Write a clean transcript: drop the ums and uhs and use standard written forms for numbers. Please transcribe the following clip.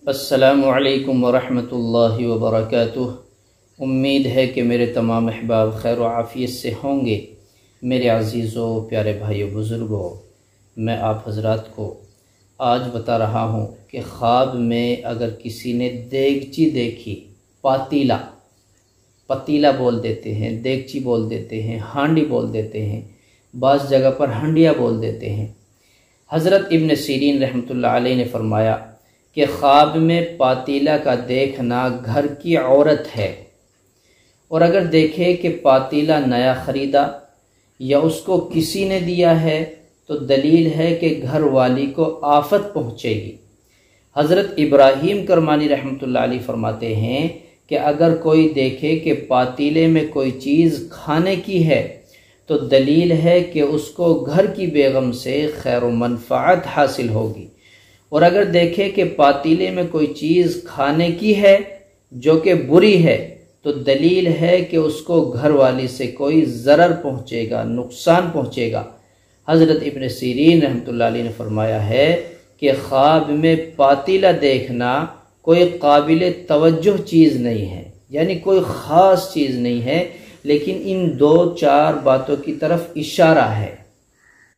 السلام علیکم ورحمۃ اللہ وبرکاتہ۔ امید ہے کہ میرے تمام احباب خیر و عافیت سے ہوں گے۔ میرے عزیزوں، پیارے بھائیو، بزرگوں، میں آپ حضرات کو آج بتا رہا ہوں کہ خواب میں اگر کسی نے دیگچی دیکھی، پتیلا بول دیتے ہیں، دیگچی بول دیتے ہیں، ہانڈی بول دیتے ہیں، بعض جگہ پر ہنڈیا بول دیتے ہیں۔ حضرت ابن سیرین رحمۃ اللہ علیہ نے فرمایا کہ خواب میں پاتیلا کا دیکھنا گھر کی عورت ہے، اور اگر دیکھے کہ پاتیلا نیا خریدا یا اس کو کسی نے دیا ہے تو دلیل ہے کہ گھر والی کو آفت پہنچے گی۔ حضرت ابراہیم کرمانی رحمۃ اللہ علیہ فرماتے ہیں کہ اگر کوئی دیکھے کہ پاتیلے میں کوئی چیز کھانے کی ہے تو دلیل ہے کہ اس کو گھر کی بیگم سے خیر و منفعت حاصل ہوگی، اور اگر دیکھے کہ پاتیلے میں کوئی چیز کھانے کی ہے جو کہ بری ہے تو دلیل ہے کہ اس کو گھر والی سے کوئی ضرر پہنچے گا، نقصان پہنچے گا۔ حضرت ابن سیرین رحمۃ اللہ علیہ نے فرمایا ہے کہ خواب میں پاتیلا دیکھنا کوئی قابل توجہ چیز نہیں ہے، یعنی کوئی خاص چیز نہیں ہے، لیکن ان دو چار باتوں کی طرف اشارہ ہے۔